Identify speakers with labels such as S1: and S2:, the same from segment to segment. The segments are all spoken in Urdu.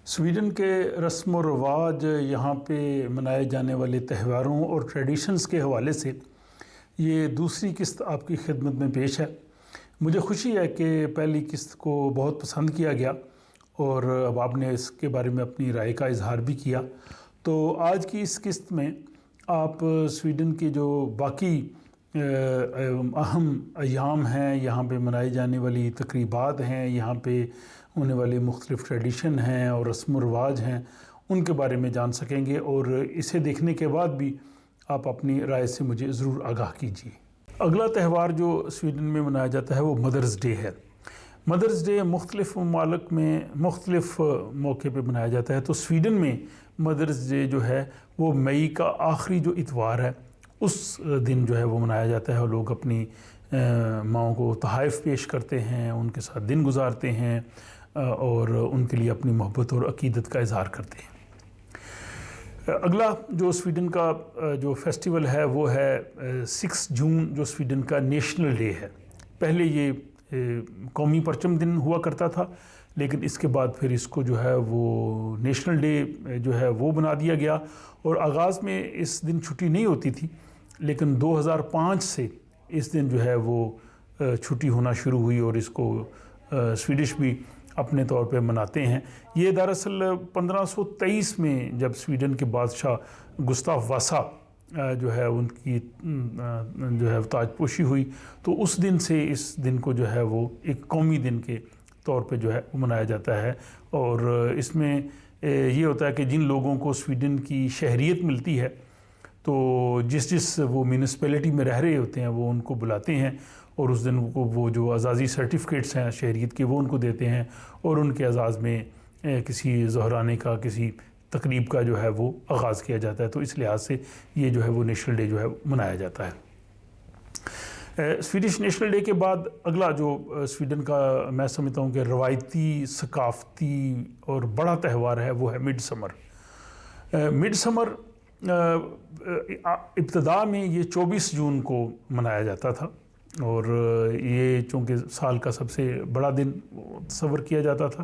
S1: سویڈن کے رسم و رواج یہاں پہ منائے جانے والے تہواروں اور ٹریڈیشنز کے حوالے سے یہ دوسری قسط آپ کی خدمت میں پیش ہے۔ مجھے خوشی ہے کہ پہلی قسط کو بہت پسند کیا گیا اور اب آپ نے اس کے بارے میں اپنی رائے کا اظہار بھی کیا۔ تو آج کی اس قسط میں آپ سویڈن کے جو باقی اہم ایام ہیں، یہاں پہ منائی جانے والی تقریبات ہیں، یہاں پہ ہونے والے مختلف ٹریڈیشن ہیں اور رسم و رواج ہیں، ان کے بارے میں جان سکیں گے، اور اسے دیکھنے کے بعد بھی آپ اپنی رائے سے مجھے ضرور آگاہ کیجیے۔ اگلا تہوار جو سویڈن میں منایا جاتا ہے وہ مدرز ڈے ہے۔ مدرز ڈے مختلف ممالک میں مختلف موقع پہ منایا جاتا ہے۔ تو سویڈن میں مدرز ڈے جو ہے وہ مئی کا آخری جو اتوار ہے اس دن جو ہے وہ منایا جاتا ہے، اور لوگ اپنی ماؤں کو تحائف پیش کرتے ہیں، ان کے ساتھ دن گزارتے ہیں اور ان کے لیے اپنی محبت اور عقیدت کا اظہار کرتے ہیں۔ اگلا جو سویڈن کا جو فیسٹیول ہے وہ ہے 6 جون جو سویڈن کا نیشنل ڈے ہے۔ پہلے یہ قومی پرچم دن ہوا کرتا تھا، لیکن اس کے بعد پھر اس کو جو ہے وہ نیشنل ڈے جو ہے وہ بنا دیا گیا، اور آغاز میں اس دن چھٹی نہیں ہوتی تھی، لیکن 2005 سے اس دن جو ہے وہ چھٹی ہونا شروع ہوئی، اور اس کو سویڈش بھی اپنے طور پہ مناتے ہیں۔ یہ دراصل 1523 میں جب سویڈن کے بادشاہ گستاف واسا جو ہے ان کی جو ہے تاج پوشی ہوئی، تو اس دن سے اس دن کو جو ہے وہ ایک قومی دن کے طور پہ جو ہے وہ منایا جاتا ہے۔ اور اس میں یہ ہوتا ہے کہ جن لوگوں کو سویڈن کی شہریت ملتی ہے، تو جس وہ میونسپلٹی میں رہ رہے ہوتے ہیں وہ ان کو بلاتے ہیں، اور اس دن کو وہ جو اعزازی سرٹیفکیٹس ہیں شہریت کے وہ ان کو دیتے ہیں، اور ان کے اعزاز میں کسی ظہرانے کا کسی تقریب کا جو ہے وہ آغاز کیا جاتا ہے۔ تو اس لحاظ سے یہ جو ہے وہ نیشنل ڈے جو ہے منایا جاتا ہے۔ سویڈش نیشنل ڈے کے بعد اگلا جو سویڈن کا میں سمجھتا ہوں کہ روایتی ثقافتی اور بڑا تہوار ہے وہ ہے مڈ سمر۔ مڈ سمر ابتدا میں یہ 24 جون کو منایا جاتا تھا، اور یہ چونکہ سال کا سب سے بڑا دن تصور کیا جاتا تھا،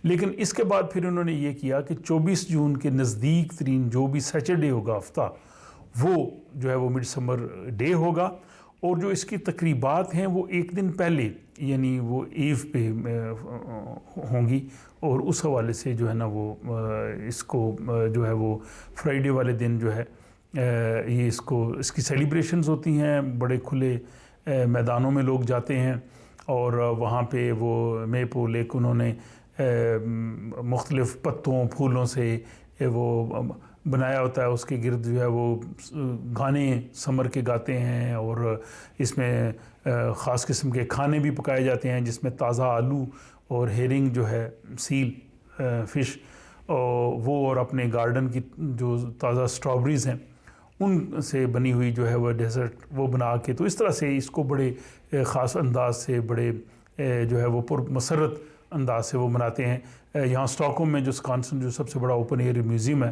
S1: لیکن اس کے بعد پھر انہوں نے یہ کیا کہ 24 جون کے نزدیک ترین جو بھی سیچرڈے ہوگا ہفتہ، وہ جو ہے وہ مڈ سمر ڈے ہوگا، اور جو اس کی تقریبات ہیں وہ ایک دن پہلے یعنی وہ ایو پہ ہوں گی، اور اس حوالے سے جو ہے نا وہ اس کو جو ہے وہ فرائیڈے والے دن جو ہے یہ اس کی سیلیبریشنز ہوتی ہیں، بڑے کھلے میدانوں میں لوگ جاتے ہیں، اور وہاں پہ وہ میپو لیک انہوں نے مختلف پتوں پھولوں سے وہ بنایا ہوتا ہے، اس کے گرد جو ہے وہ گانے سمر کے گاتے ہیں، اور اس میں خاص قسم کے کھانے بھی پکائے جاتے ہیں، جس میں تازہ آلو اور ہیرنگ جو ہے سیل فش وہ، اور اپنے گارڈن کی جو تازہ سٹرابریز ہیں ان سے بنی ہوئی جو ہے وہ ڈیزرٹ وہ بنا کے، تو اس طرح سے اس کو بڑے خاص انداز سے بڑے جو ہے وہ پر مسرت انداز سے وہ مناتے ہیں۔ یہاں اسٹاک ہوم میں جو سکانسن جو سب سے بڑا اوپن ایئر میوزیم ہے،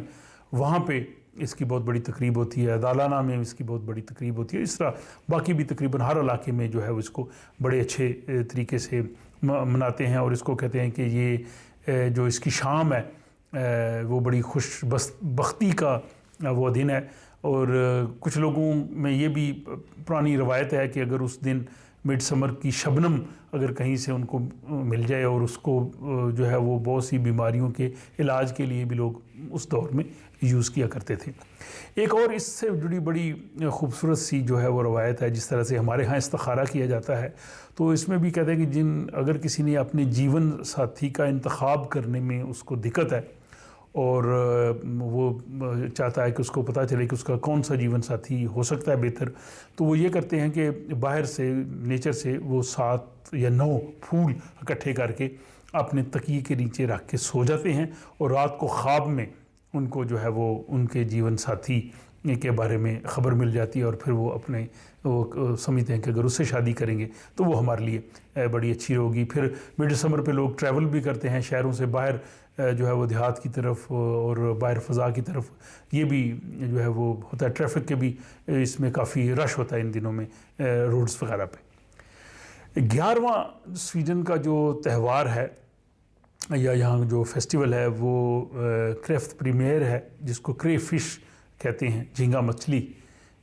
S1: وہاں پہ اس کی بہت بڑی تقریب ہوتی ہے، دالانا میں اس کی بہت بڑی تقریب ہوتی ہے۔ اس طرح باقی بھی تقریباً ہر علاقے میں جو ہے اس کو بڑے اچھے طریقے سے مناتے ہیں، اور اس کو کہتے ہیں کہ یہ جو اس کی شام ہے وہ بڑی خوش بختی کا وہ دن ہے۔ اور کچھ لوگوں میں یہ بھی پرانی روایت ہے کہ اگر اس دن مڈ سمر کی شبنم اگر کہیں سے ان کو مل جائے، اور اس کو جو ہے وہ بہت سی بیماریوں کے علاج کے لیے بھی لوگ اس دور میں یوز کیا کرتے تھے۔ ایک اور اس سے جڑی بڑی خوبصورت سی جو ہے وہ روایت ہے، جس طرح سے ہمارے ہاں استخارہ کیا جاتا ہے، تو اس میں بھی کہتے ہیں کہ اگر کسی نے اپنے جیون ساتھی کا انتخاب کرنے میں اس کو دقت ہے، اور وہ چاہتا ہے کہ اس کو پتہ چلے کہ اس کا کون سا جیون ساتھی ہو سکتا ہے بہتر، تو وہ یہ کرتے ہیں کہ باہر سے نیچر سے وہ 7 یا 9 پھول اکٹھے کر کے اپنے تکیے کے نیچے رکھ کے سو جاتے ہیں، اور رات کو خواب میں ان کو جو ہے وہ ان کے جیون ساتھی کے بارے میں خبر مل جاتی ہے، اور پھر وہ اپنے وہ سمجھتے ہیں کہ اگر اس سے شادی کریں گے تو وہ ہمارے لیے بڑی اچھی ہوگی۔ پھر مڈ سمر پہ لوگ ٹریول بھی کرتے ہیں شہروں سے باہر جو ہے وہ دیہات کی طرف اور باہر فضا کی طرف، یہ بھی جو ہے وہ ہوتا ہے، ٹریفک کے بھی اس میں کافی رش ہوتا ہے ان دنوں میں روڈز وغیرہ پہ۔ 11واں سویڈن کا جو تہوار ہے یا یہاں جو فیسٹیول ہے وہ کریفت پریمیئر ہے، جس کو کرے فش کہتے ہیں، جھینگا مچھلی،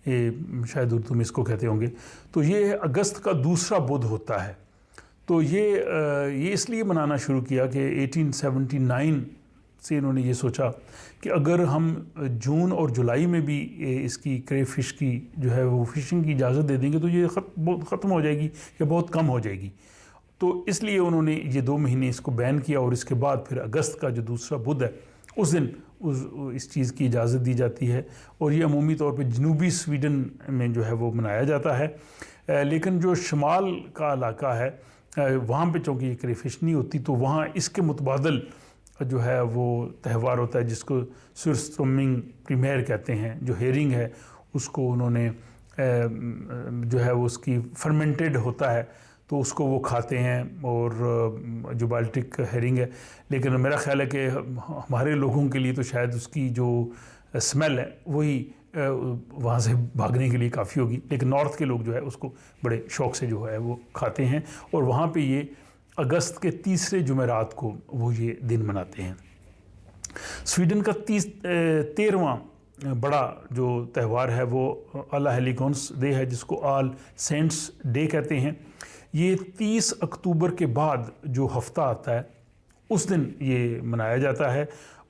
S1: یہ شاید اردو میں اس کو کہتے ہوں گے۔ تو یہ اگست کا دوسرا بدھ ہوتا ہے۔ تو یہ اس لیے منانا شروع کیا کہ 1879 سے انہوں نے یہ سوچا کہ اگر ہم جون اور جولائی میں بھی اس کی کرے فش کی جو ہے وہ فشنگ کی اجازت دے دیں گے تو یہ بہت ختم ہو جائے گی یا بہت کم ہو جائے گی۔ تو اس لیے انہوں نے یہ 2 مہینے اس کو بین کیا، اور اس کے بعد پھر اگست کا جو دوسرا بدھ ہے اس دن اس چیز کی اجازت دی جاتی ہے، اور یہ عمومی طور پہ جنوبی سویڈن میں جو ہے وہ منایا جاتا ہے۔ لیکن جو شمال کا علاقہ ہے وہاں پہ چونکہ یہ کرے فش نہیں ہوتی، تو وہاں اس کے متبادل جو ہے وہ تہوار ہوتا ہے جس کو سورسٹرومنگ پریمیئر کہتے ہیں۔ جو ہیرنگ ہے اس کو انہوں نے جو ہے وہ اس کی فرمنٹڈ ہوتا ہے تو اس کو وہ کھاتے ہیں، اور جو بالٹک ہیرنگ ہے، لیکن میرا خیال ہے کہ ہمارے لوگوں کے لیے تو شاید اس کی جو اسمیل ہے وہی وہاں سے بھاگنے کے لیے کافی ہوگی، لیکن نارتھ کے لوگ جو ہے اس کو بڑے شوق سے جو ہے وہ کھاتے ہیں، اور وہاں پہ یہ اگست کے تیسرے جمعرات کو وہ یہ دن مناتے ہیں۔ سویڈن کا 13واں بڑا جو تہوار ہے وہ اللہ ہیلیگونس ڈے ہے، جس کو آل سینٹس ڈے کہتے ہیں۔ یہ 30 اکتوبر کے بعد جو ہفتہ آتا ہے اس دن یہ منایا جاتا ہے،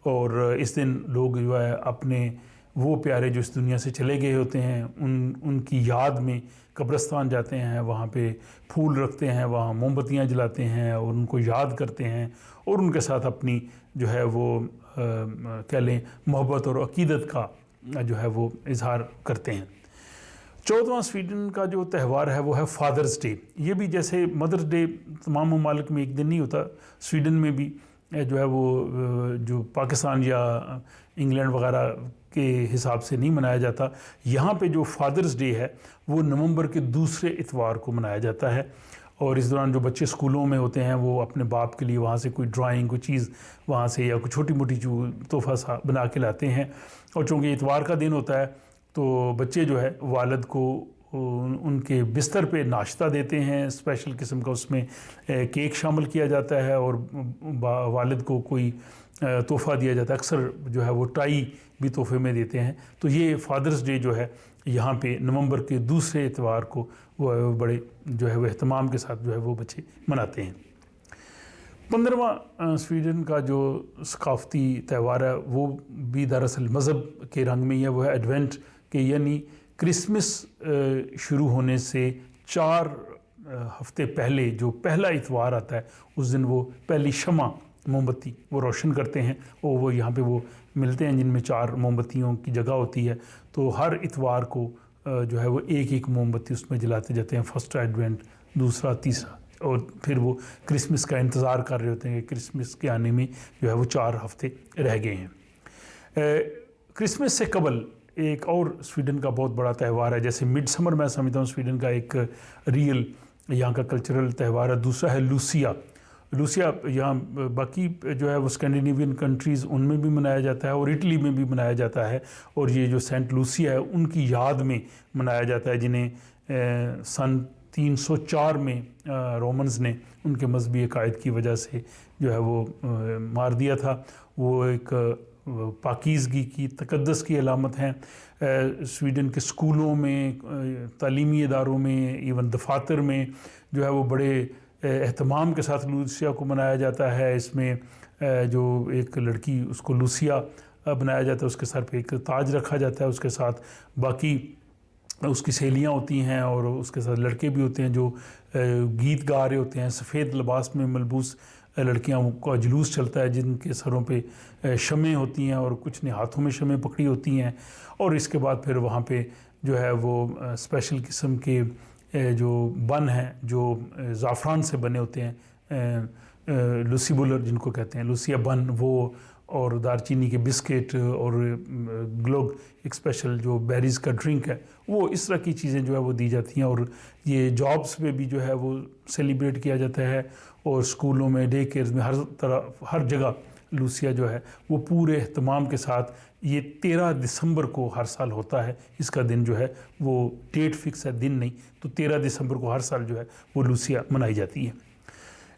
S1: اور اس دن لوگ جو ہے اپنے وہ پیارے جو اس دنیا سے چلے گئے ہوتے ہیں ان کی یاد میں قبرستان جاتے ہیں، وہاں پہ پھول رکھتے ہیں، وہاں موم بتیاں جلاتے ہیں اور ان کو یاد کرتے ہیں، اور ان کے ساتھ اپنی جو ہے وہ کہہ لیں محبت اور عقیدت کا جو ہے وہ اظہار کرتے ہیں۔ 14واں سویڈن کا جو تہوار ہے وہ ہے فادرز ڈے۔ یہ بھی جیسے مدرز ڈے تمام ممالک میں ایک دن نہیں ہوتا، سویڈن میں بھی جو ہے وہ جو پاکستان یا انگلینڈ وغیرہ کے حساب سے نہیں منایا جاتا۔ یہاں پہ جو فادرز ڈے ہے وہ نومبر کے دوسرے اتوار کو منایا جاتا ہے، اور اس دوران جو بچے اسکولوں میں ہوتے ہیں وہ اپنے باپ کے لیے وہاں سے کوئی ڈرائنگ کوئی چیز وہاں سے یا کوئی چھوٹی موٹی جو تحفہ سا بنا کے لاتے ہیں، اور چونکہ اتوار کا دن ہوتا ہے تو بچے جو ہے والد کو ان کے بستر پہ ناشتہ دیتے ہیں، اسپیشل قسم کا اس میں کیک شامل کیا جاتا ہے، اور والد کو کوئی تحفہ دیا جاتا ہے، اکثر جو ہے وہ ٹائی بھی تحفے میں دیتے ہیں۔ تو یہ فادرز ڈے جو ہے یہاں پہ نومبر کے دوسرے اتوار کو وہ بڑے جو ہے وہ اہتمام کے ساتھ جو ہے وہ بچے مناتے ہیں۔ 15واں سویڈن کا جو ثقافتی تہوار ہے وہ بھی دراصل مذہب کے رنگ میں ہی ہے، وہ ہے ایڈوینٹ کہ یعنی کرسمس شروع ہونے سے 4 ہفتے پہلے جو پہلا اتوار آتا ہے اس دن وہ پہلی شمع موم بتی وہ روشن کرتے ہیں، اور وہ یہاں پہ وہ ملتے ہیں جن میں 4 موم بتیوں کی جگہ ہوتی ہے، تو ہر اتوار کو جو ہے وہ ایک موم بتی اس میں جلاتے جاتے ہیں، فرسٹ ایڈوینٹ، دوسرا، تیسرا، اور پھر وہ کرسمس کا انتظار کر رہے ہوتے ہیں کہ کرسمس کے آنے میں جو ہے وہ 4 ہفتے رہ گئے ہیں۔ کرسمس سے قبل ایک اور سویڈن کا بہت بڑا تہوار ہے، جیسے مڈ سمر میں سمجھتا ہوں سویڈن کا ایک ریئل یہاں کا کلچرل تہوار ہے، دوسرا ہے لوسیا۔ لوسیا یہاں باقی جو ہے وہ اسکینڈینیوین کنٹریز ان میں بھی منایا جاتا ہے، اور اٹلی میں بھی منایا جاتا ہے، اور یہ جو سینٹ لوسیا ہے ان کی یاد میں منایا جاتا ہے، جنہیں سن 304 میں رومنز نے ان کے مذہبی عقائد کی وجہ سے جو ہے وہ مار دیا تھا۔ وہ ایک پاکیزگی کی، تقدس کی علامت ہیں۔ سویڈن کے اسکولوں میں، تعلیمی اداروں میں، ایون دفاتر میں جو ہے وہ بڑے اہتمام کے ساتھ لوسیا کو منایا جاتا ہے۔ اس میں جو ایک لڑکی اس کو لوسیا بنایا جاتا ہے، اس کے سر پہ ایک تاج رکھا جاتا ہے، اس کے ساتھ باقی اس کی سہیلیاں ہوتی ہیں اور اس کے ساتھ لڑکے بھی ہوتے ہیں جو گیت گا رہے ہوتے ہیں، سفید لباس میں ملبوس لڑکیاں کا جلوس چلتا ہے جن کے سروں پہ شمعیں ہوتی ہیں اور کچھ نے ہاتھوں میں شمعیں پکڑی ہوتی ہیں، اور اس کے بعد پھر وہاں پہ جو ہے وہ اسپیشل قسم کے جو بن ہیں جو زعفران سے بنے ہوتے ہیں، لوسی بولر جن کو کہتے ہیں، لوسیا بن، وہ اور دارچینی کے بسکٹ اور گلوگ ایک اسپیشل جو بیریز کا ڈرنک ہے، وہ اس طرح کی چیزیں جو ہے وہ دی جاتی ہیں، اور یہ جابس پہ بھی جو ہے وہ سیلیبریٹ کیا جاتا ہے، اور اسکولوں میں، ڈے کیئرز میں، ہر جگہ لوسیا جو ہے وہ پورے اہتمام کے ساتھ یہ 13 دسمبر کو ہر سال ہوتا ہے۔ اس کا دن جو ہے وہ ڈیٹ فکس ہے، دن نہیں، تو 13 دسمبر کو ہر سال جو ہے وہ لوسیا منائی جاتی ہے۔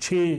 S1: 6